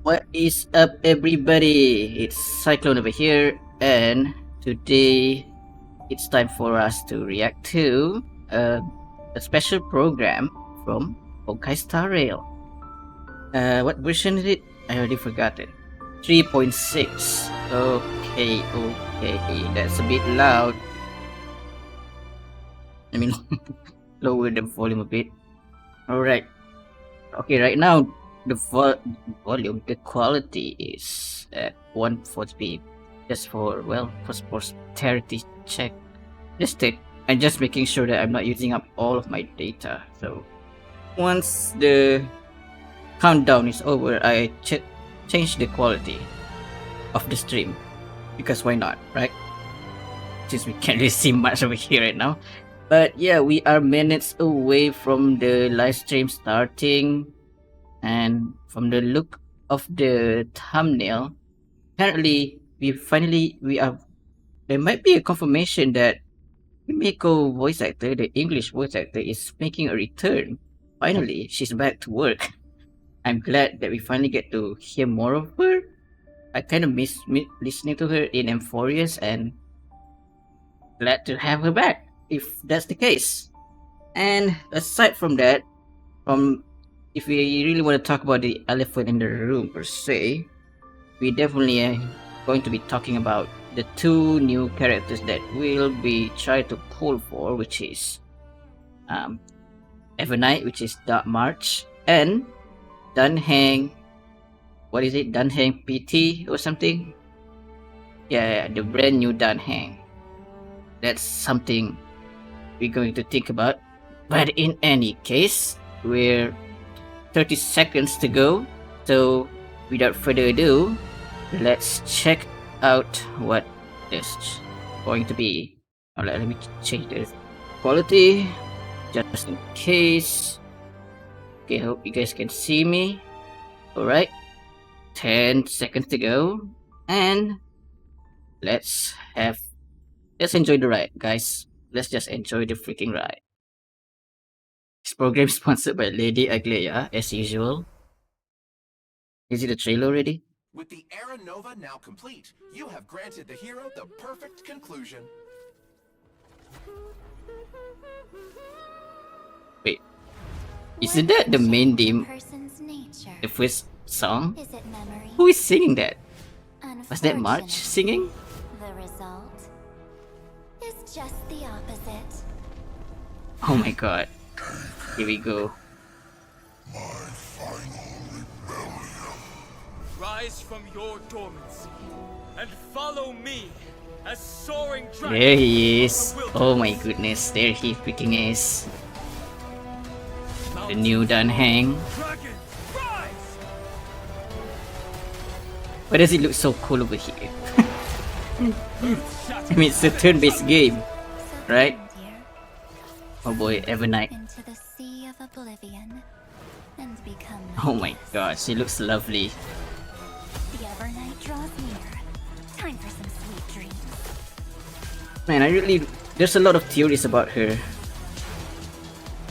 What is up, everybody? It's Cyclone over here, and today it's time for us to react to a special program from Honkai Star Rail. What version is it? I already forgot it. 3.6. Okay, that's a bit loud. I mean, lower the volume a bit. Alright. Okay, right now the volume, the quality is at 140p. Just for posterity check. I'm just making sure that I'm not using up all of my data. So once the countdown is over, I change the quality of the stream, because why not, right? Since we can't really see much over here right now. But yeah, we are minutes away from the live stream starting, and from the look of the thumbnail, apparently there might be a confirmation that Mimiko voice actor, the English voice actor, is making a return. Finally, she's back to work. I'm glad that we finally get to hear more of her. I kind of miss listening to her in Emphorius, and glad to have her back, if that's the case. And aside from that, if we really want to talk about the elephant in the room per se, we definitely are going to be talking about the two new characters that we'll be trying to pull for, which is Evernight, which is Dark March, and Dunhang. What is it? Dunhang PT or something? Yeah, the brand new Dunhang. That's something we're going to think about. But in any case, we're 30 seconds to go. So without further ado, let's check out what is going to be. Alright, let me change the quality just in case. Okay, hope you guys can see me. Alright, 10 seconds to go, and let's enjoy the ride, guys. Let's just enjoy the freaking ride. This program is sponsored by Lady Agleia, as usual. Is it a trailer already? With the Era Nova now complete, you have granted the hero the perfect conclusion. Wait, isn't that the main theme? The first song? Who is singing that? Was that March singing? The result is just the opposite. Oh my god. Here we go. My final rebellion. Rise from your dormancy and follow me as soaring dragon. There he is. Oh my goodness, there he freaking is. The new Dunhang. Dragon, rise! Why does it look so cool over here? I mean, it's a turn-based game, right? Oh boy, Evernight. Into the sea of oblivion and become Oh my gosh, she looks lovely. The Evernight draws near. Time for some sweet dreams. Man, there's a lot of theories about her.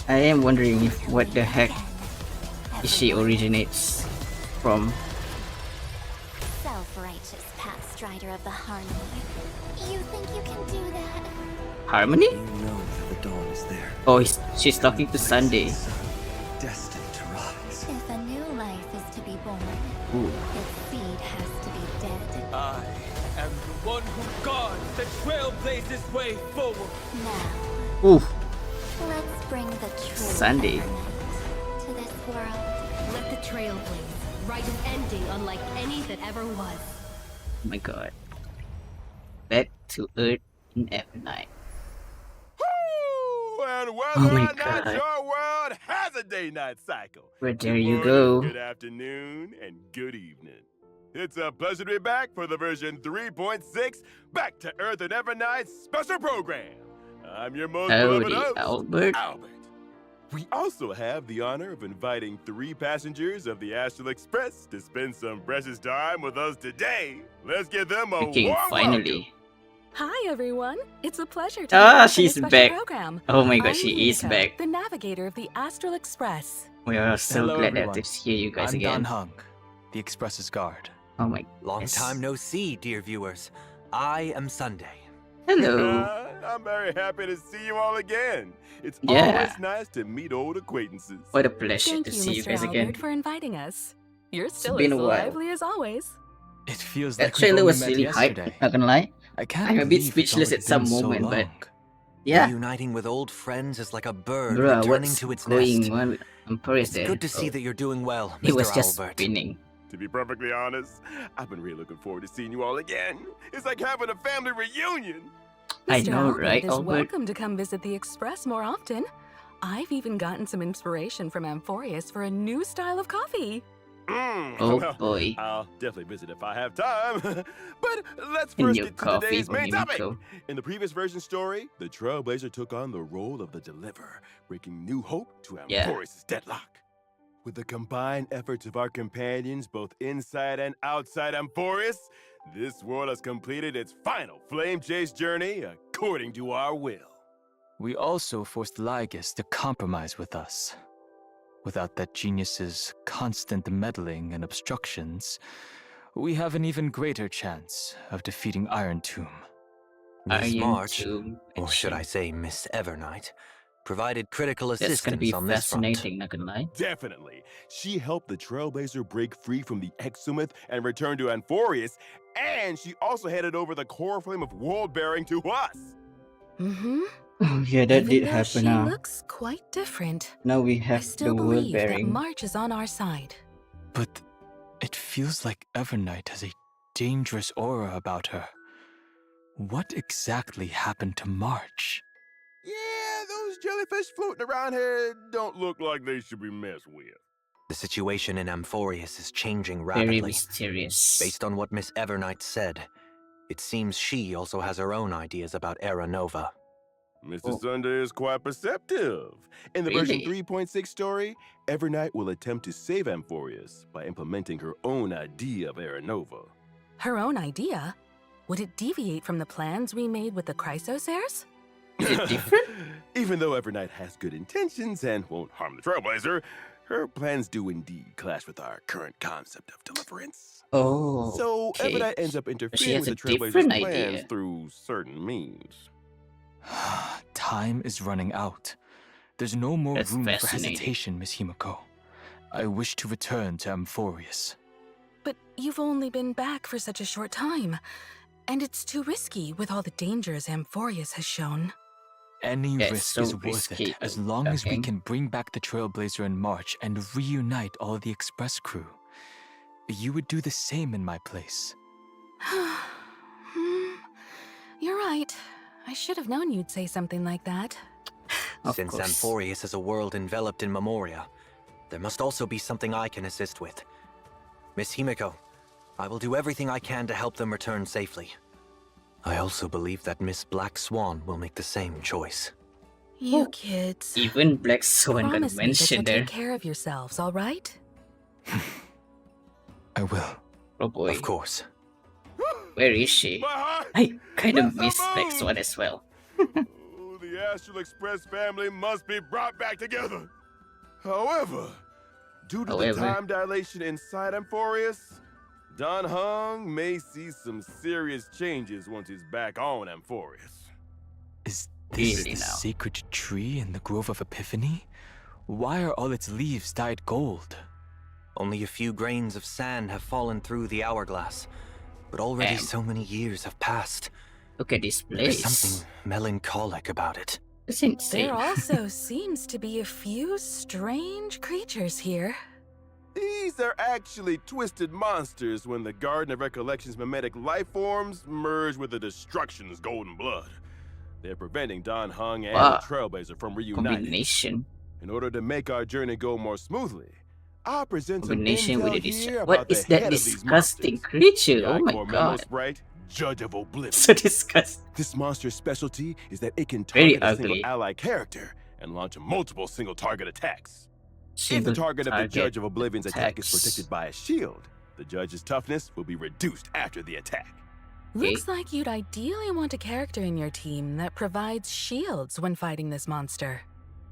I am wondering what the heck she originates from. Self-righteous path strider of the harmony. You think you can do that? Harmony? You know that the dawn is there. Oh, she's talking to Sunday. Destined to rise. If a new life is to be born, Ooh. its seed has to be dead. I am the one who guards the trailblazer's way forward. Now, Ooh, let's bring the true Sunday. Evernight to this world. Let the trail blaze, write an ending unlike any that ever was. Oh my god. Back to Earth in Evernight. Woo! And whether Oh my or not God. your world has a day-night cycle. Well, there good you morning, go. Good afternoon and good evening. It's a pleasure to be back for the version 3.6 Back to Earth and Evernight special program. I'm your most beloved Howdy, host, Albert. Albert. We also have the honor of inviting 3 passengers of the Astral Express to spend some precious time with us today. Let's give them a Okay, warm finally. Hi everyone! It's a pleasure to Ah, be back on this she's special back. program. Oh my god, I'm she is Himiko, back. the navigator of the Astral Express. We are so Hello, glad everyone. to hear you guys I'm again. Don Hunk, the Express's guard. Oh my Long goodness. time no see, dear viewers. I am Sunday. Hello. I'm very happy to see you all again. It's Yeah. always nice to meet old acquaintances. What a pleasure Thank to you, see you Mr. guys Albert, again. for inviting us. You're still been as a while. lively as always. It feels That like we've trailer only was met really yesterday. hyped, not gonna lie. I can't I'm a bit believe it's speechless already at some been so moment, but long. yeah. Reuniting with old friends is like a bird Bruh, returning what's to its going nest. on with Emperor It's there? good to see Oh, that you're doing well, he was Mr. just Albert. spinning. To be perfectly honest, I've been really looking forward to seeing you all again. It's like having a family reunion. I Mr. know, Albert right, is Albert? welcome to come visit the Express more often. I've even gotten some inspiration from Amphorius for a new style of coffee. Oh Well, boy. I'll definitely visit if I have time. But let's In first your get to coffee, today's main topic. Bonito. In the previous version story, the Trailblazer took on the role of the Deliverer, bringing new hope to Yeah. Amphorius' deadlock. With the combined efforts of our companions, both inside and outside Amphorius, this world has completed its final flame chase journey according to our will. We also forced Lygus to compromise with us. Without that genius's constant meddling and obstructions, we have an even greater chance of defeating Iron Tomb. Miss Iron March, Tomb or should I action. say Miss Evernight, provided critical That's gonna assistance be on this front. fascinating, not gonna lie. Definitely. She helped the Trailblazer break free from the Exumeth and return to Amphorius, and she also handed over the core flame of world bearing to us. Mm-hmm. Oh yeah, that Even did though happen she now. looks quite different, Now we I have still the world believe that bearing. March is on our side. But it feels like Evernight has a dangerous aura about her. What exactly happened to March? Yeah, those jellyfish floating around here don't look like they should be messed with. The situation in Amphorius is changing Very rapidly. mysterious. Based on what Miss Evernight said, it seems she also has her own ideas about Era Nova. Mr. Oh. Sunday is quite perceptive. In the version Really? 3.6 story, Evernight will attempt to save Amphorius by implementing her own idea of Era Nova. Her own idea? Would it deviate from the plans we made with the Chrysosaurs? Is it different? Even though Evernight has good intentions and won't harm the Trailblazer, her plans do indeed clash with our current concept of deliverance. Oh. So okay. Evernight ends up She interfering has with a the Trailblazer's different plans idea. through certain means. Time is running out. There's no more That's room for fascinating. hesitation, Miss Himiko. I wish to return to Amphorius. But you've only been back for such a short time, and it's too risky with all the dangers Amphorius has shown. Any Yeah, it's risk so is worth risky, it as long as we okay. can bring back the Trailblazer in March and reunite all the Express crew. You would do the same in my place. You're right. I should have known you'd say something like that. Of Since course. Amphorius is a world enveloped in Memoria, there must also be something I can assist with. Miss Himiko, I will do everything I can to help them return safely. I also believe that Miss Black Swan will make the same choice. You Oh, kids. Even Black Swan got Promise me that you'll mentioned there. take care of yourselves, all right? I will. Oh boy. Of course. Where is she? My heart! I kind of Let them miss Black move! Swan as well. Oh, the Astral Express family must be brought back together. However, due to the time dilation inside Amphorius, Don Hung may see some serious changes once he's back on Amphorius. Is this Really the now? sacred tree in the Grove of Epiphany? Why are all its leaves dyed gold? Only a few grains of sand have fallen through the hourglass, but already Damn. so many years have passed. Look at this There's place. something melancholic about it. It's insane. There also seems to be a few strange creatures here. These are actually twisted monsters when the Garden of Recollection's mimetic life forms merge with the Destruction's golden blood. They're preventing Don Hung and Wow. the Trailblazer from reuniting. Combination. In order to make our journey go more smoothly, I'll present some Combination with intel the here What about is the that head of these disgusting monsters. creature? The Oh my Ichor Memo god. Sprite, Judge of Oblivion. So disgusting. This monster's specialty is that it can Very target a single ugly. ally character and launch multiple single-target attacks. If Single the target of the target Judge of Oblivion's attack is attacks. protected by a shield, the Judge's toughness will be reduced after the attack. Looks like you'd ideally want a character in your team that provides shields when fighting this monster.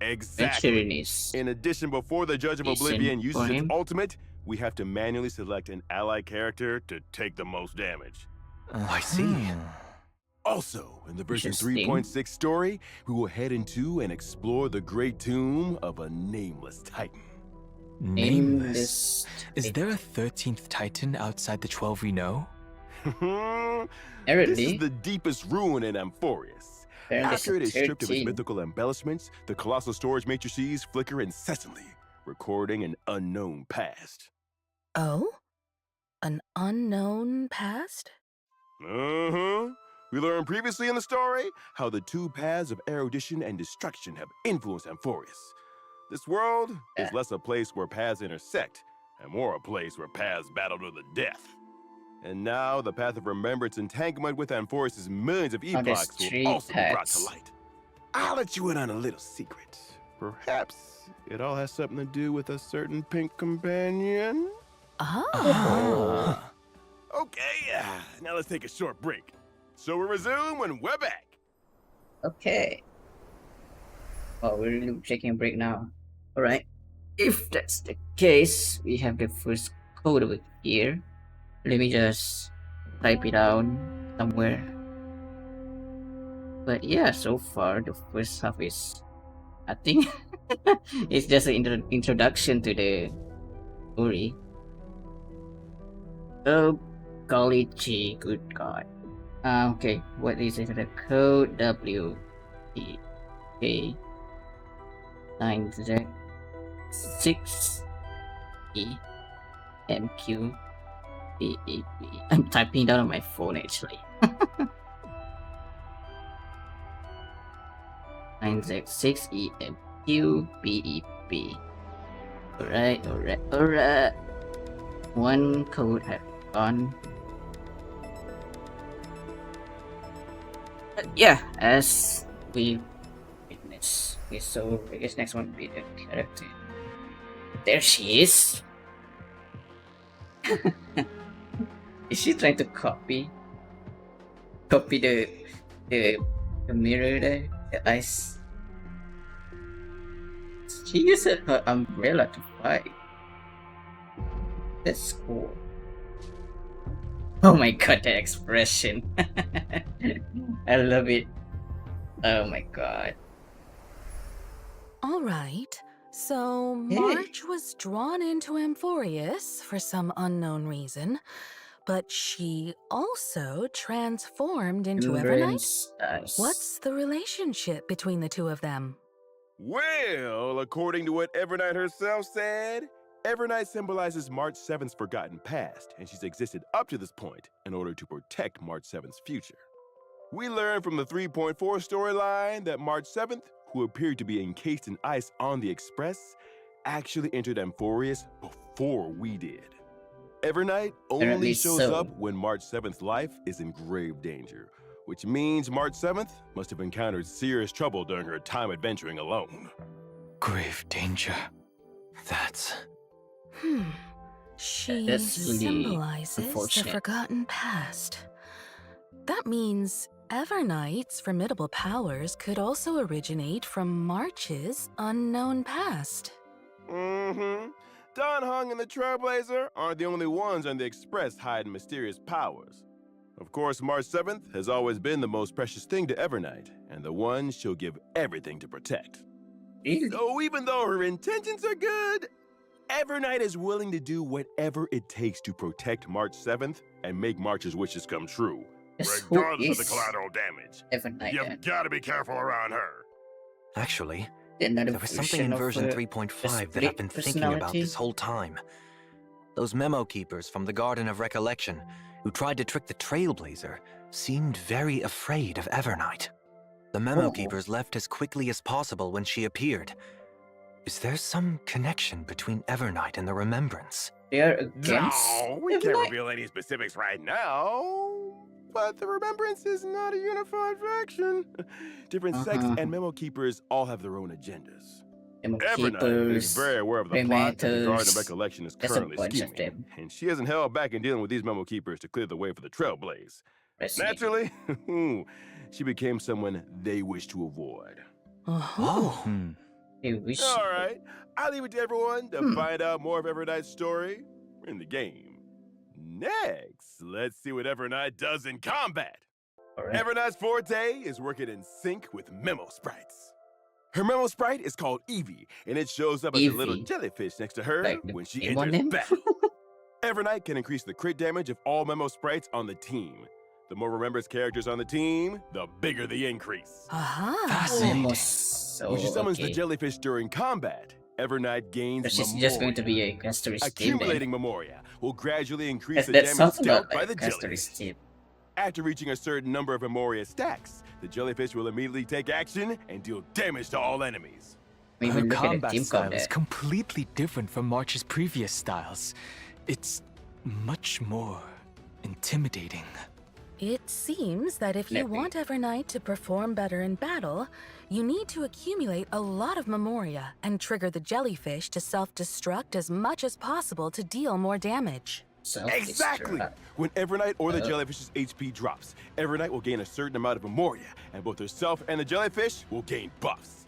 Exactly. Venturiness. In addition, before the Judge of Decent Oblivion uses for its him. ultimate, we have to manually select an ally character to take the most damage. I see. Also, in the version Interesting. 3.6 story, we will head into and explore the great tomb of a nameless titan. Nameless. Is Titan. there a 13th Titan outside the 12 we know? This Apparently, is the deepest ruin in Amphorius. After it is stripped of its 13. mythical embellishments, the colossal storage matrices flicker incessantly, recording an unknown past. Oh? An unknown past? We learned previously in the story how the two paths of erudition and destruction have influenced Amphorius. This world is less a place where paths intersect, and more a place where paths battle to the death. And now the path of remembrance entanglement with Amphorius' millions of there's epochs three will also be brought to paths. light. I'll let you in on a little secret. Perhaps it all has something to do with a certain pink companion? Oh. Okay, now let's take a short break. So we'll resume when we're back. Okay. Oh, we're taking a break now. Alright. If that's the case, we have the first code over here. Let me just type it down somewhere. But yeah, so far the first half is, I think, it's just an introduction to the story. Oh, golly gee, good God. Okay, what is it? The code W E K 9Z 6 E M Q B E B. I'm typing down on my phone actually. 9Z 6 E M Q B E B. Alright. One code has gone. Yeah, as we witness. Okay, so I guess next one would be the character. There she is. Is she trying to copy the mirror there? The eyes. She used her umbrella to fight. That's cool. Oh my god, the expression. I love it. Oh my god. All right. So Hey. March was drawn into Amphorius for some unknown reason, but she also transformed into Evernight? What's the relationship between the two of them? Well, according to what Evernight herself said, Evernight symbolizes March 7th's forgotten past, and she's existed up to this point in order to protect March 7th's future. We learned from the 3.4 storyline that March 7th, who appeared to be encased in ice on the Express, actually entered Amphorius before we did. Evernight only Apparently shows so. up when March 7th's life is in grave danger, which means March 7th must have encountered serious trouble during her time adventuring alone. Grave danger. That's... She That's really symbolizes the unfortunate. forgotten past. That means Evernight's formidable powers could also originate from March's unknown past. Don Hung and the Trailblazer aren't the only ones on the Express hiding mysterious powers. Of course, March 7th has always been the most precious thing to Evernight, and the one she'll give everything to protect. Really? So even though her intentions are good, Evernight is willing to do whatever it takes to protect March 7th and make March's wishes come true, Yes, who regardless of the is collateral damage. Evernight You've then? gotta be careful around her. Actually, Another there was something version in of version her 3.5 that I've been thinking about personality? this whole time. Those memo keepers from the Garden of Recollection who tried to trick the Trailblazer seemed very afraid of Evernight. The memo Oh. keepers left as quickly as possible when she appeared. Is there some connection between Evernight and the Remembrance? They are against No, we can't Evernight? reveal any specifics right now. But the Remembrance is not a unified faction. Different sects and memo keepers all have their own agendas. Demo Evernight keepers, is very aware of the plot that the Garden of Remators. Recollection is There's a currently bunch of scheming, them. and she hasn't held back in dealing with these memo keepers to clear the way for the Trailblaze. Resident. Naturally, she became someone they wish to avoid. Oh. They wish. All right, I'll leave it to everyone to find out more of Evernight's story. in the game. Next, let's see what Evernight does in combat. Alright. Evernight's forte is working in sync with Memo Sprites. Her Memo Sprite is called Evie, and it shows up as a little Eevee. jellyfish next to her Like the when she Pokemon enters name? battle. Evernight can increase the crit damage of all Memo Sprites on the team. The more Remembers characters on the team, the bigger the increase. Aha. Fascinating. When she summons the jellyfish during combat, Evernight gains So she's Memoria. just going to be a caster's team then. Accumulating Memoria will gradually increase the That damage sounds dealt about by like the a caster's jellyfish. team. After reaching a certain number of Memoria stacks, the jellyfish will immediately take action and deal damage to all enemies. Maybe Her look at the combat team style is combat. completely different from March's previous styles. It's much more intimidating. It seems that if you Let me- want Evernight to perform better in battle, you need to accumulate a lot of Memoria and trigger the jellyfish to self-destruct as much as possible to deal more damage. Exactly! When Evernight or the jellyfish's HP drops, Evernight will gain a certain amount of Memoria, and both herself and the jellyfish will gain buffs.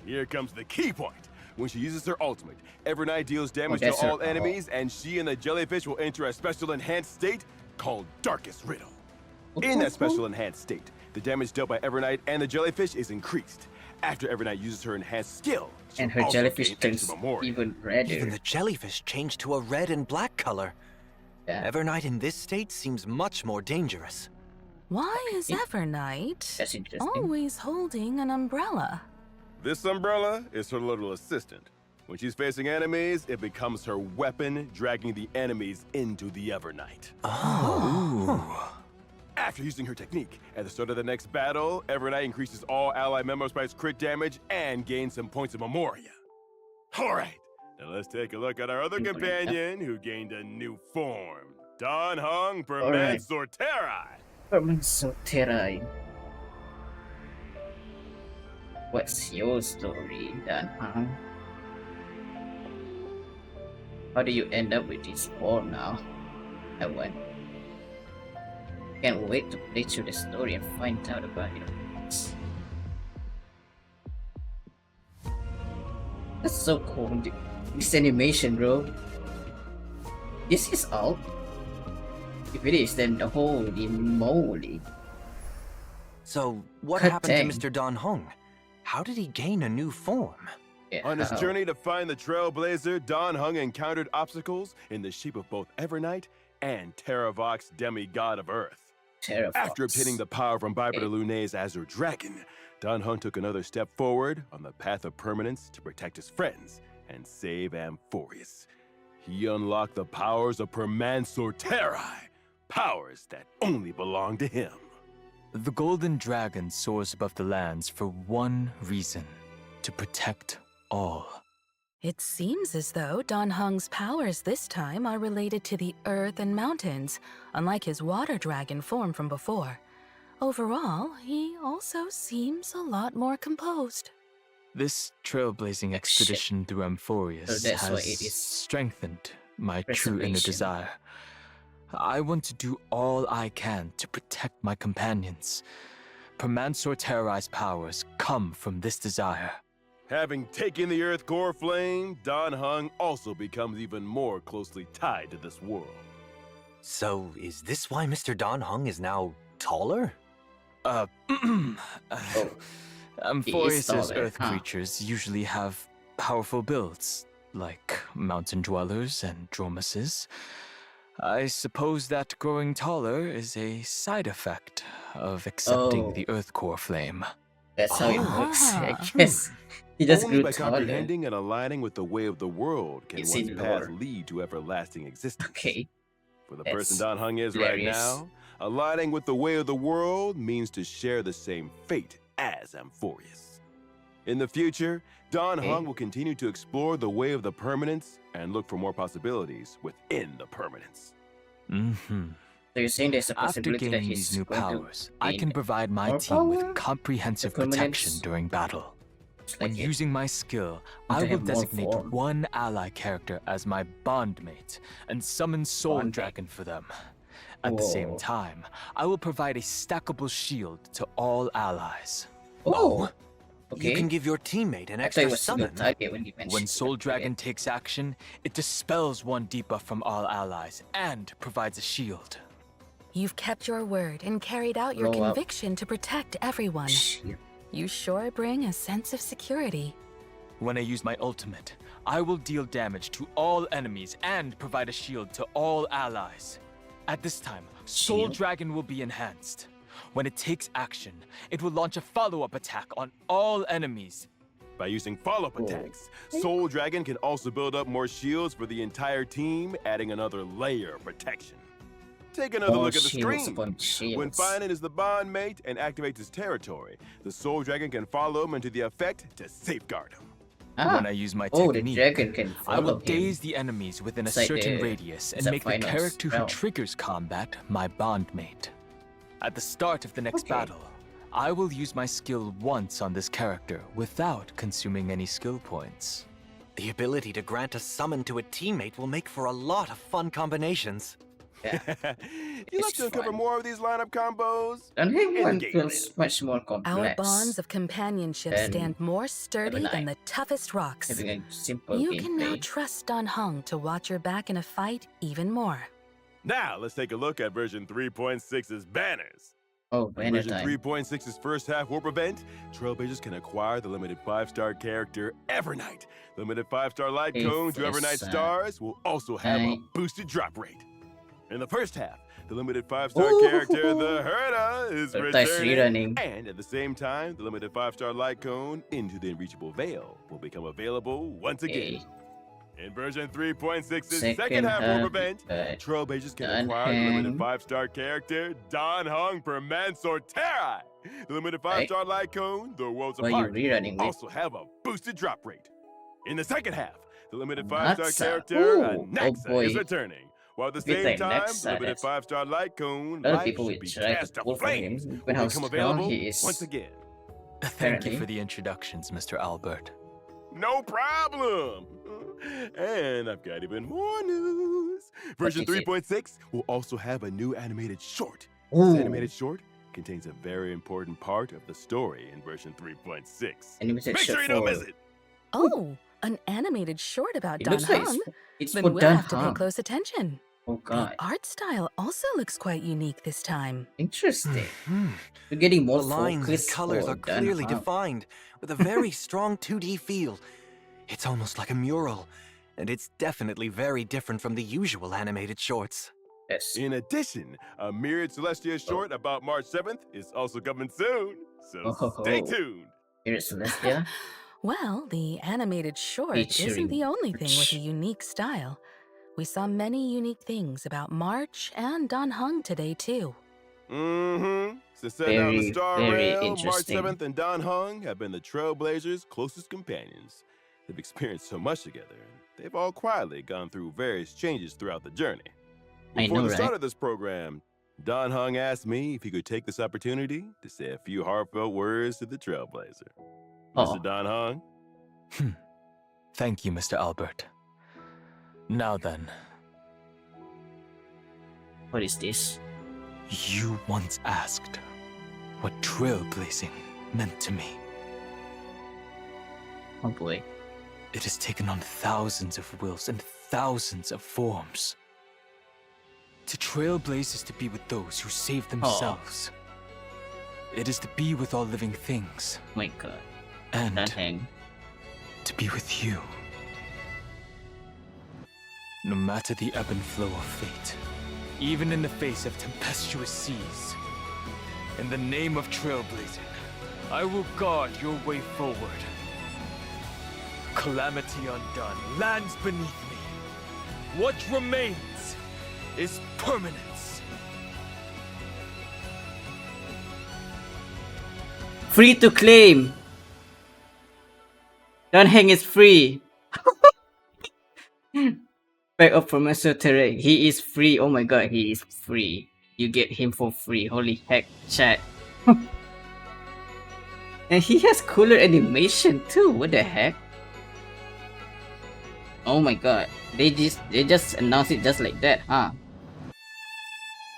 Here comes the key point. When she uses her ultimate, Evernight deals damage to that's her all enemies, and she and the jellyfish will enter a special enhanced state called Darkest Riddle. In that special enhanced state, the damage dealt by Evernight and the jellyfish is increased. After Evernight uses her enhanced skill, she'll And her also jellyfish gain turns extra Memoria. even redder. Even the jellyfish changed to a red and black color. Yeah. Evernight in this state seems much more dangerous. Why is Evernight That's interesting. always holding an umbrella? This umbrella is her little assistant. When she's facing enemies, it becomes her weapon, dragging the enemies into the Evernight. After using her technique, at the start of the next battle, Evernight increases all ally Memo Sprites' crit damage and gains some points of Memoria. Alright, now let's take a look at our other companion who gained a new form. Don Hung Alright. Sorterai. Permansoterai. What's your story, Dan? Huh? How do you end up with this form now? I went. Can't wait to play through the story and find out about it. That's so cool. This animation, bro. This is all. If it is, then the holy moly. So, what Good happened dang. to Mr. Dan Hung? How did he gain a new form? Yeah, On his how? journey to find the Trailblazer, Don Hung encountered obstacles in the shape of both Evernight and Terravox, demigod of Earth. Terrafox. After obtaining the power from Barbara Lunay's Azure Dragon, Don Hung took another step forward on the path of permanence to protect his friends and save Amphorius. He unlocked the powers of Permansorterai, powers that only belong to him. The golden dragon soars above the lands for one reason: to protect all. It seems as though Don Hung's powers this time are related to the earth and mountains, unlike his water dragon form from before. Overall, he also seems a lot more composed. This trailblazing expedition through Amphorius So that's why has it is strengthened my true inner reservation. desire. I want to do all I can to protect my companions. Permansorterai's powers come from this desire. Having taken the Earth Core Flame, Don Hung also becomes even more closely tied to this world. So, is this why Mr. Dan Hung is now taller? Amphorius's taller, earth huh? creatures usually have powerful builds, like mountain dwellers and dromuses. I suppose that growing taller is a side effect of accepting Oh. the Earth Core flame. That's how it works, I Ah. guess. He just Only grew by taller. comprehending and aligning with the way of the world can It's one's in path lore. lead to everlasting existence. Okay. For the That's person Don Hung is right hilarious. now, aligning with the way of the world means to share the same fate as Amphorius. In the future, Don Okay. Hung will continue to explore the way of the permanence and look for more possibilities within the permanence. Mm-hmm. So you're saying there's a After possibility that gaining he's these new going to powers, I gain can provide my more team power? with comprehensive The permanence? protection during battle. When like it. using my skill, Want I to will have more designate form. one ally character as my bondmate and summon Soul Bondmate. Dragon for them. At the same Whoa. time, I will provide a stackable shield to all allies. Oh, Okay. You can give your teammate an I thought it extra was single summon. target when you mentioned When Soul it. Dragon takes action, it dispels one debuff from all allies and provides a shield. You've kept your word and carried out your Blow up. conviction to protect everyone. Shit. You sure bring a sense of security. When I use my ultimate, I will deal damage to all enemies and provide a shield to all allies. At this time, Soul Shield? Dragon will be enhanced. When it takes action, it will launch a follow-up attack on all enemies. By using follow-up attacks, Soul Dragon can also build up more shields for the entire team, adding another layer of protection. Take another More look at the shields screen. upon shields. When finding is the bond mate and activates his territory, the Soul Dragon can follow him into the effect to safeguard him. When I use my Oh, the technique, dragon can I will follow him. daze the enemies within a It's like certain the- radius and it's a make the finals character who round. triggers combat my bondmate. At the start of the next Okay. battle, I will use my skill once on this character without consuming any skill points. The ability to grant a summon to a teammate will make for a lot of fun combinations. You It's like to uncover fun. more of these lineup combos? And him In one game feels much more Our complex. bonds of companionship Then stand more sturdy Evernight. than the toughest rocks. Having a simple You can now gameplay. trust Dan Heng to watch your back in a fight even more. Now, let's take a look at version 3.6's banners. Oh, In banner version time. 3.6's first half warp event, Trailblazers can acquire the limited 5-star character Evernight. The limited 5-star light If cone to it's, Evernight stars will also have a I- boosted drop rate. In the first half, the limited 5-star Ooh. character The Herda is Herda is returning. rerunning. And at the same time, the limited 5-star light cone Into the Unreachable Veil will become available once again. In version 3.6's second half warp event, Trailblazers can Dan acquire the limited Heng. 5-star character Dan Heng per Mansoor Terrai. The limited 5-star light cone, The Worlds What are you Apart, rerunning with? also have a boosted drop rate. In the second half, the limited 5-star Naxa. character Ooh, Naxa oh boy. is returning. While at the If it's same like time, Naxa, the limited that's- 5-star light cone, A lot of life people should will be try cast to to pull for him. flames, When will how become strong available he is. once again. Thank Apparently. you for the introductions, Mr. Albert. No problem. And I've got even more news. Version is it? 3.6 will also have a new animated short. Ooh. This animated short contains a very important part of the story in version 3.6. Animated Make sure short you don't for- miss it. Oh, an animated short about It Dan looks like Heng? it's Then for we'll Dan have to pay Heng. close attention. Oh god, The art style also looks quite unique this time. interesting. We're getting more The lines and focus colors for are Dan clearly Heng. defined, with a very strong 2D feel. It's almost like a mural, and it's definitely very different from the usual animated shorts. Yes. In addition, a Myriad Celestia short about March 7th is also coming soon. So stay tuned. Here's Celestia. Well, the animated short isn't Featuring the only thing with Rich. a unique style. We saw many unique things about March and Dan Heng today, too. Mm-hmm. Since setting out on the Very, Star very Rail, March interesting. 7th and Dan Heng have been the Trailblazers' closest companions. They've experienced so much together, and they've all quietly gone through various changes throughout the journey. I Before know, the start right? of this program, Dan Heng asked me if he could take this opportunity to say a few heartfelt words to the Trailblazer. Oh. Mr. Dan Heng? Thank you, Mr. Albert. Now then, What is this? you once asked what trailblazing meant to me. Oh boy. It has taken on thousands of wills and thousands of forms. To trailblaze is to be with those who save themselves. It is to be with all living things, Oh my god. and Dan Heng. to be with you. No matter the ebb and flow of fate, even in the face of tempestuous seas, in the name of trailblazing, I will guard your way forward. Calamity undone lands beneath me. What remains is permanence. Free to claim. Dan Heng is free. Back up from Terrain. He is free. Oh my god, he is free. You get him for free. Holy heck, chat. And he has cooler animation too. What the heck? Oh my god. They just announced it just like that, huh?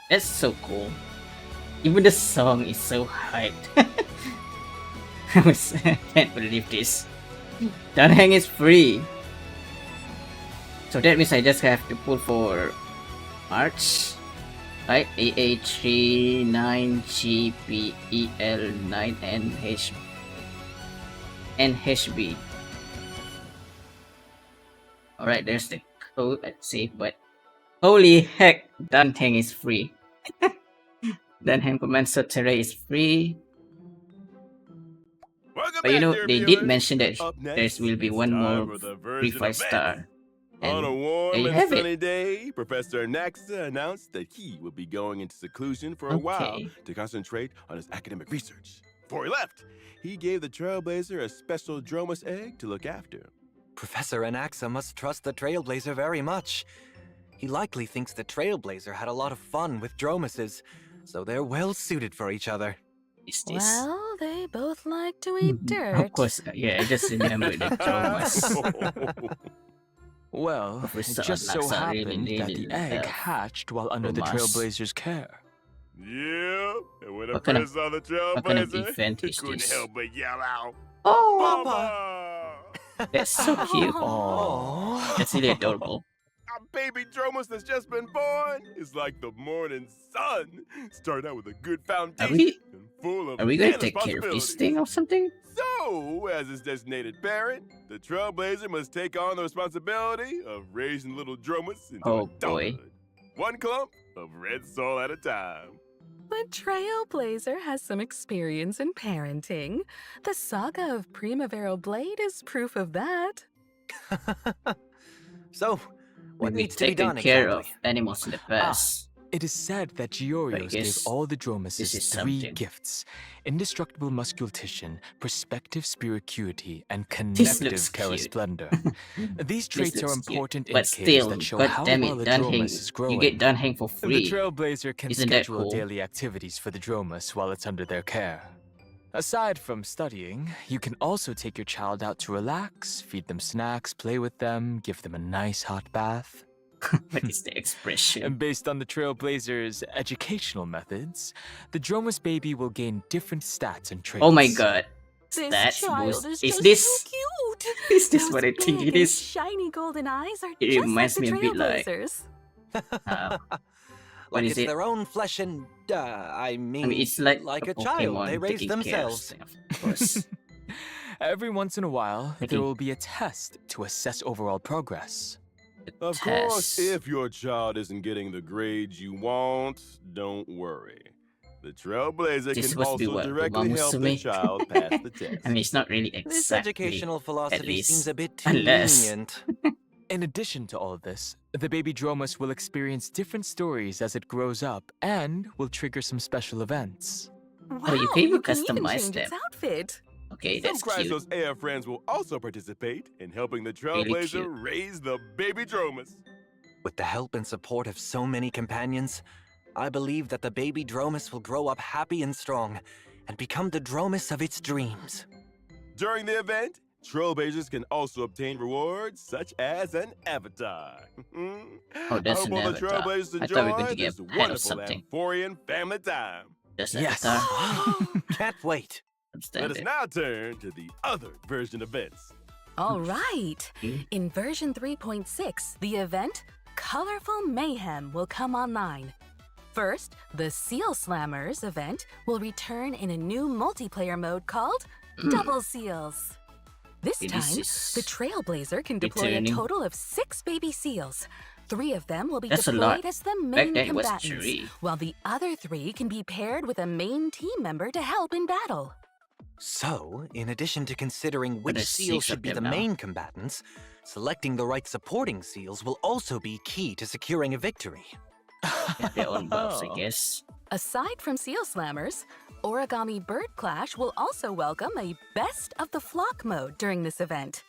That's so cool. Even the song is so hyped. I can't believe this. Dan Heng is free. So that means I just have to pull for March. Right? AA3 9GPEL 9NH NHB. Alright, there's the code. Let's see, but holy heck, Dan Heng is free. Dan Heng Command Sotere is free. Welcome But you back, know, dear they did viewers. mention that Up there next, will be it's one time more for the free version 5-star. On a warm there you and have sunny it. day, Professor Naxa announced that he will be going into seclusion for a while Okay. to concentrate on his academic research. Before he left, he gave the Trailblazer a special Dromus egg to look after. Professor Anaxa must trust the Trailblazer very much. He likely thinks the Trailblazer had a lot of fun with Dromuses, so they're well suited for each other. Is this? Well, they both like to eat dirt. Of course, yeah, I just remember the Dromus. Well, Professor it just so Anaxa happened really, that really the egg love hatched while under the Dromus. Trailblazer's care. Yeah, and when I What kind first saw the what kind of Trailblazer, event he is couldn't this? help but yell out, Oh, Papa! that's so cute. Aww. That's really adorable. A baby Dromus that's just been born is like the morning sun. Start out with a good foundation and full of Are we gonna endless take care of this possibilities. thing or something? So, as his designated parent, the Trailblazer must take on the responsibility of raising little Dromus into Oh, boy. adulthood. One clump of red soil at a time. The Trailblazer has some experience in parenting. The saga of Primavera Blade is proof of that. So, what Maybe needs to be taking done care exactly? of animals in the past. It is said that Giorios gave guess all the this Dromuses is 3 something. gifts: indestructible musculation, perspective spiricuity, and This connective looks cute. charasplendor. These This traits are looks cute. important But indicators still, that show god how damn well it, a Dan Heng. Dromus is growing. You get Dan Heng for The free. Trailblazer can Isn't that schedule cool? daily activities for the Dromus while it's under their care. Aside from studying, you can also take your child out to relax, feed them snacks, play with them, give them a nice hot bath. What is the expression? And based on the Trailblazer's educational methods, the Dromus baby will gain different stats and traits. Oh my god. This That's child boost. is Is just this so cute. is this Those what I think big it and is? shiny golden eyes are It just reminds like the me a bit like- Trailblazers. What Like is it's it? their own flesh and, I mean, it's like a child Pokemon they raise taking care of themselves. stuff, of course. Every once in a while, Taking- there will be a test to assess overall progress. Of course, Test. if your child isn't getting the grades you want, don't worry. The Trailblazer This can supposed to be also what, directly help the Musume? child pass the test. I mean, it's not really This exactly. educational philosophy least. seems a bit too Unless- lenient. In addition to all of this, the baby Dromus will experience different stories as it grows up and will trigger some special events. Wow, you can even can customize change its them. outfit. Okay, Some that's cute. Chrysos AF friends will also participate in helping the Really Trailblazer cute. raise the baby Dromus. With the help and support of so many companions, I believe that the baby Dromus will grow up happy and strong and become the Dromus of its dreams. During the event, Trailblazers can also obtain rewards such as an avatar. Oh, that's I hope an all the avatar. Trailblazers I thought we were going enjoy to get this a pet or wonderful something. Amphorian family time. Just Yes. avatar. Can't wait. Let us now turn to the other version events. All right. Hmm? In version 3.6, the event Colorful Mayhem will come online. First, the Seal Slammers event will return in a new multiplayer mode called Double Seals. This Okay, time, this is the Trailblazer can deploy returning. a total of 6 baby seals. 3 of them will be That's a deployed lot. as the Back main then it was combatants, 3. while the other 3 can be paired with a main team member to help in battle. So, in addition to considering which there's seals 6 should of be the them now. main combatants, selecting the right supporting seals will also be key to securing a victory. Get their own buffs, I guess. Aside from Seal Slammers, Origami Bird Clash will also welcome a Best of the Flock mode during this event.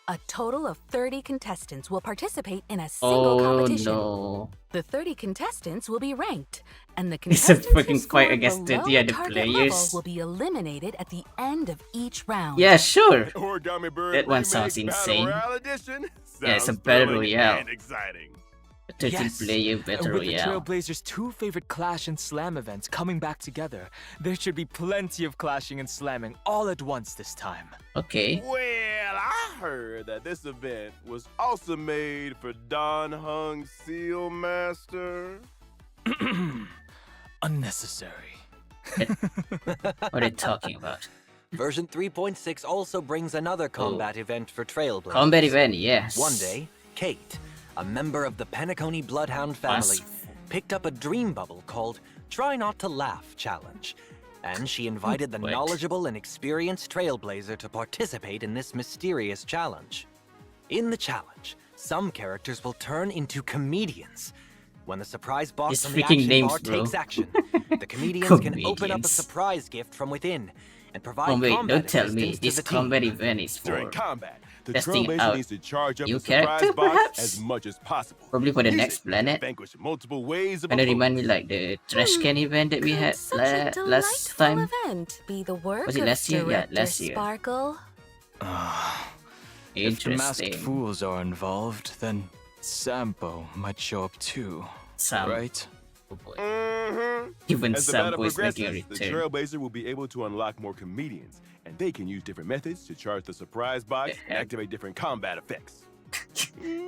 A total of 30 contestants will participate in a single Oh competition. no. The 30 contestants will be ranked, and the It's a contestants who freaking score fight against below 30 other target level players. will be eliminated at the end of each round. Yeah, sure. Origami Bird That one Remake sounds Battle insane. Royale Edition Yeah, it's a sounds battle thrilling royale. and exciting. A 13-player battle with the royale. Trailblazers' two favorite Clash and Slam events coming back together, there should be plenty of clashing and slamming all at once this time. Okay. Well, I heard that this event was also made for Don Hung Seal Master. Unnecessary. What are they talking about? Version 3.6 also brings another combat event for Trailblazers. Combat event, yes. One day, Kate, a member of the Penacony Bloodhound family, picked up a dream bubble called Try Not to Laugh Challenge, and she invited the knowledgeable and experienced Trailblazer to participate in this mysterious challenge. In the challenge, some characters will turn into comedians. When the surprise boss These on the freaking action names, bar bro. takes action, the comedians can open up a Comedians. surprise gift from within and provide Oh wait, combat don't tell me assistance to this the team. combat event is During for combat, the testing Trailblazer out needs to charge up new the surprise character, box perhaps? as much as possible. probably for the Use next it to planet. vanquish multiple waves of And it remind me opponents. like the trash can event that we Could had such a last delightful time. event be the work Was it of last year? Yeah, Director last year. Sparkle? If the masked Interesting. fools are involved, then Sampo might show up too, Sam. right? Oh boy. Mm-hmm. Even As the battle Sampo is making a progresses, the return. Trailblazer will be able to unlock more comedians, and they can use different methods to charge the surprise box The and heck? activate different combat effects.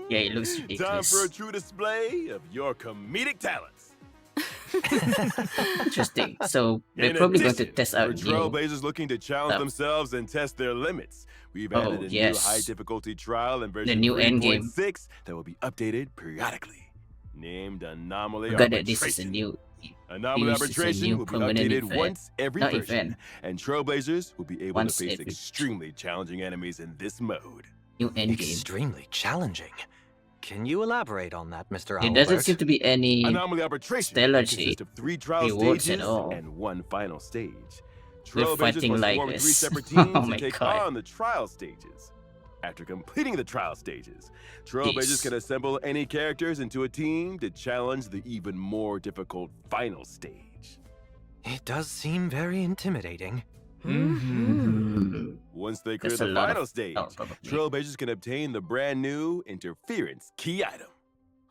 Yeah, it looks Time ridiculous. for a true display of your comedic talents. Interesting. So they're In probably going to addition, test for out new. Trailblazers looking to challenge stuff. themselves and test their limits, we've Oh, added a yes. new high difficulty trial in version new endgame. 3.6 that will be updated periodically. Named Anomaly Forgot that this is a Arbitration. new Anomaly This is a Arbitration new will be permanent updated event. once every Not version, event. and Trailblazers will be able Once to face every- extremely challenging enemies in this mode. new endgame. Extremely challenging. Can you elaborate on that, Mr. There doesn't Owlbert? seem to be any Anomaly Arbitration stellar consists of 3 trial rewards at stages all. and 1 final stage. We're Trailblazers fighting must like form 3 this. separate teams Oh to my take God. on the trial stages. After completing the trial stages, Trailblazers Jeez. can assemble any characters into a team to challenge the even more difficult final stage. It does seem very intimidating. Hmm. Once they clear That's a the lot final of- stage, oh, probably. Trailblazers can obtain the brand new Interference key item.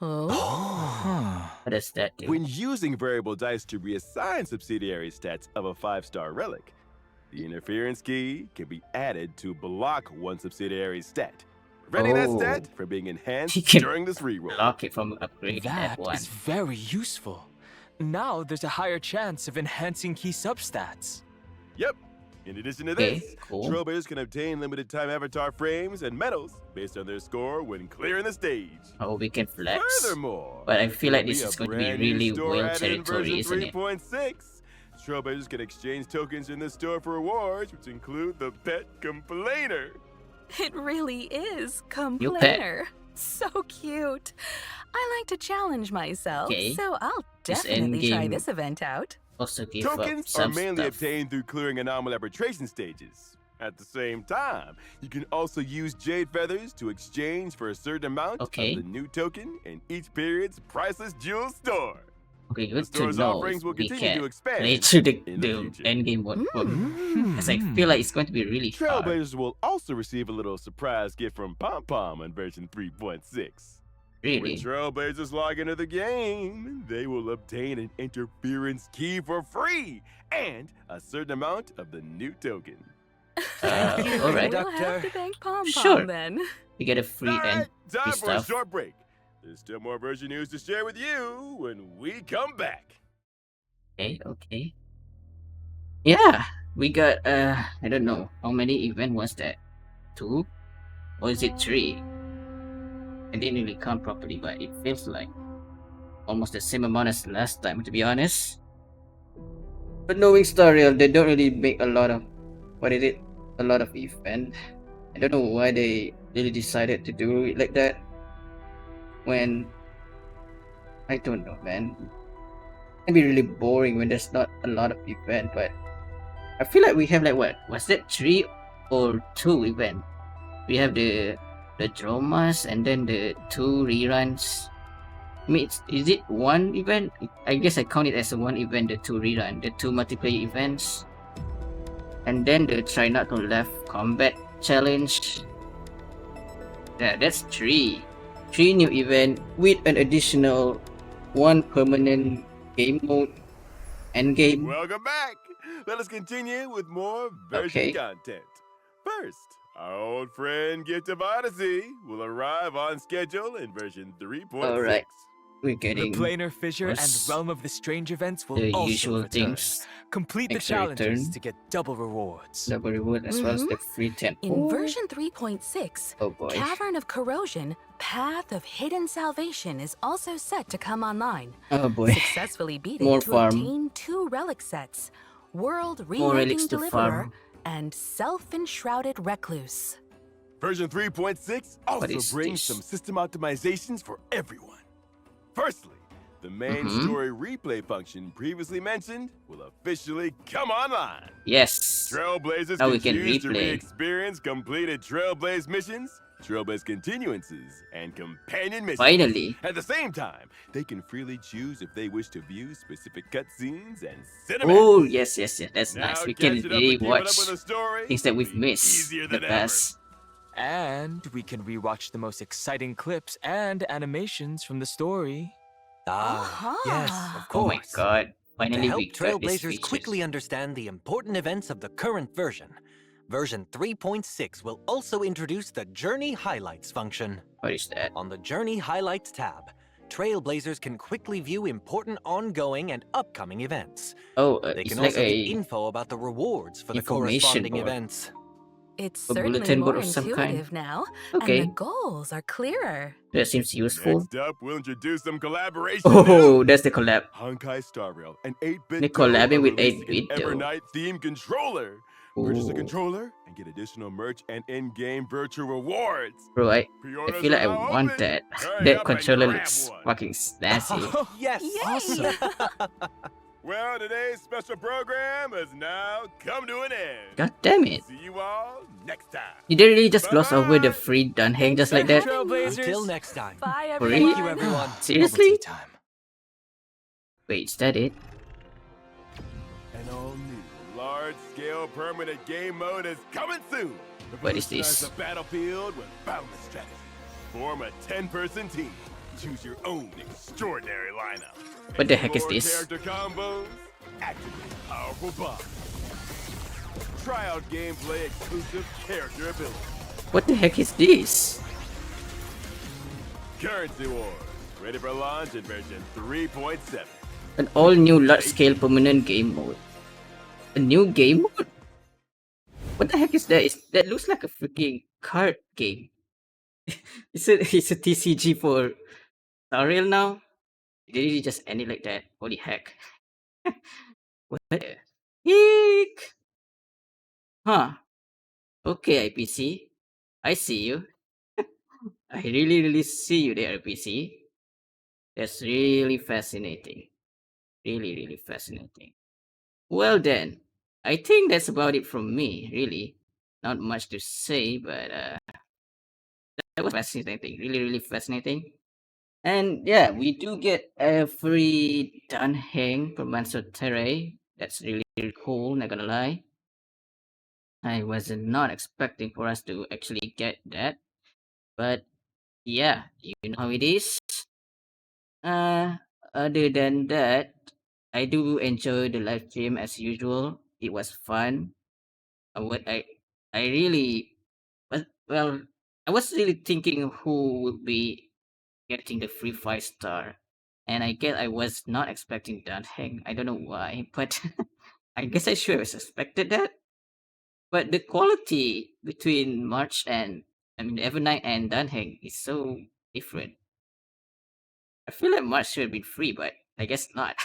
Oh? Huh. What does that do? When using variable dice to reassign subsidiary stats of a 5-star relic, the Interference key can be added to block one subsidiary stat, preventing that Oh. stat from being enhanced You can during this reroll. Block it from upgrading that That one. is very useful. Now there's a higher chance of enhancing key substats. Yep. In addition to Okay, this, cool. Trailblazers can obtain limited time avatar frames and medals based on their score when clearing the stage. Oh, we can flex. Furthermore, But I feel like there'll this be is a going to be brand new really store whale added in territory, version isn't it? 3.6. Trailblazers can exchange tokens in the store for rewards, which include the Pet Complainer. It really is pet. complainer. So cute. I like to challenge myself, Okay. so I'll This definitely try endgame- this event out. Also give up Tokens are some mainly stuff. obtained through clearing anomaly arbitration stages. At the same time, you can also use jade feathers to exchange for a certain amount Okay. of the new token in each period's priceless jewel store. Okay, The good to store's know. offerings will We continue can to expand play through the in the future. endgame one. Mm. As I feel like it's going to be really hard. Trailblazers will also receive a little surprise gift from Pom Pom on version 3.6. When Really? Trailblazers log into the game, they will obtain an interference key for free and a certain amount of the new token. Thank you, alright. We'll have Conductor. to thank Pom Pom Sure. then. You get a free All and right, time free for a stuff. short break. There's still more version news to share with you when we come back. Okay. Yeah, we got I don't know how many event was that? 2? Or is it 3? I didn't really count properly, but it feels like almost the same amount as last time, to be honest. But knowing Starreal, they don't really make a lot of a lot of event. I don't know why they really decided to do it like that. When I don't know, man. It can be really boring when there's not a lot of event, but I feel like we have like what was that 3 or 2 event? We have the dramas and then the 2 reruns. I mean, is it 1 event? I guess I count it as a 1 event, the 2 rerun, the 2 multiplayer events, and then the try not to laugh combat challenge. Yeah, that's 3. 3 new event with an additional 1 permanent game mode end game. Welcome back. Let us continue with more version content. First, our old friend Gift of Odyssey will arrive on schedule in version 3.6. Alright, we're getting The planar fissure and realm of the strange events will the also usual return. things. Complete the Makes a challenges return. to get double rewards. Double reward as well as the free 10. In version 3.6, Oh boy. Cavern of Corrosion, Path of Hidden Salvation is also set to come online. Oh boy. Successfully beat More it to farm. obtain 2 relic sets, World More relics Remaking to Deliverer farm. and Self-Enshrouded Recluse. Version 3.6 also brings some system optimizations for everyone. Firstly, the main story replay function previously mentioned will officially come online. Yes. Trailblazers Now we can can choose to replay. re-experience completed Trailblaze missions, Trailblaze continuances, and companion missions. Finally. At the same time, they can freely choose if they wish to view specific cutscenes and cinematics. Oh yes, yes, yes. That's Now nice. We can catching up and keeping up rewatch with the story things that will we've be missed easier in the than ever. past. And we can rewatch the most exciting clips and animations from the story. Yes, of Oh my course. god. To Finally help we got this Trailblazers quickly understand the important events of the current version, version 3.6 will also introduce the Journey Highlights function. What is that? On the Journey Highlights tab, Trailblazers can quickly view important ongoing and upcoming events. Oh, They it's can like also get a info about the rewards for the information corresponding board. events. It's A certainly bulletin more board of some kind. intuitive now, Okay. and the goals are clearer. That seems useful. Next up, we'll introduce some collaboration. Oh, that's the collab. Honkai Star Rail, an 8-bit They're collabing with releasing 8-bit an though. Evernight theme controller. Purchase a Ooh. controller and get additional merch and in-game virtual rewards. Bro, I Pre-orders feel like I are now want open. that. Hurry That up and controller grab looks one. fucking snazzy. Yes, awesome. Well, today's special program has now come to an end. God damn it. See you all next time. Did they really just gloss over the Bye-bye. free done hang just like that? Trailblazers. Until next time. Bye, For everyone. real? Thank you, everyone. Seriously? Bubble tea time. Wait, is that it? An all-new, large-scale permanent game mode is coming soon. What is Revolutionize this? the battlefield with boundless strategy. Form a 10-person team. Choose your own extraordinary lineup. What the heck is Explore this? Character combos. Activate powerful bombs. Try out gameplay exclusive character abilities. What the heck is this? Currency Wars. Ready for launch in version 3.7. An all new large scale permanent game mode. A new game mode? What the heck is that? That looks like a freaking card game. it's a TCG for Star Rail now? Did it just end it like that? Holy heck. What the heck? Huh. Okay, IPC. I see you. I really see you there, IPC. That's really fascinating. Really fascinating. Well then, I think that's about it from me, really. Not much to say, but that was fascinating. Really fascinating. And yeah, we do get a free done hang from Manso Terre. That's really cool, not gonna lie. I was not expecting for us to actually get that. But yeah, you know how it is. Other than that, I do enjoy the live stream as usual. It was fun. What I really well, I was really thinking who would be getting the free 5-star, and I guess I was not expecting that. Hang, I don't know why, but I guess I should have suspected that. But the quality between March and Evernight and Dunhang is so different. I feel like March should have been free, but I guess not.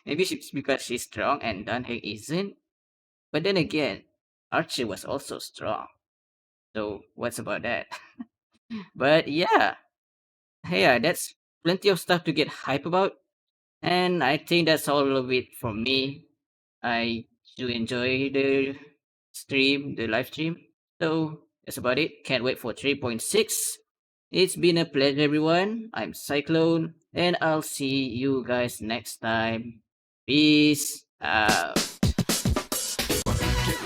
Maybe it's because she's strong and Dunhang isn't. But then again, Archie was also strong. So what's about that? But yeah, that's plenty of stuff to get hype about. And I think that's all of it from me. I do enjoy the live stream. So that's about it. Can't wait for 3.6. It's been a pleasure, everyone. I'm Cyclone, and I'll see you guys next time. Peace out. Get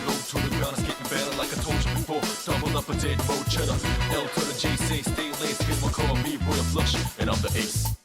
low to the ground, it's getting better like I told you before. Double up potato, cheddar. L to the J, say stay laced, cause my car be royal flush, and I'm the ace.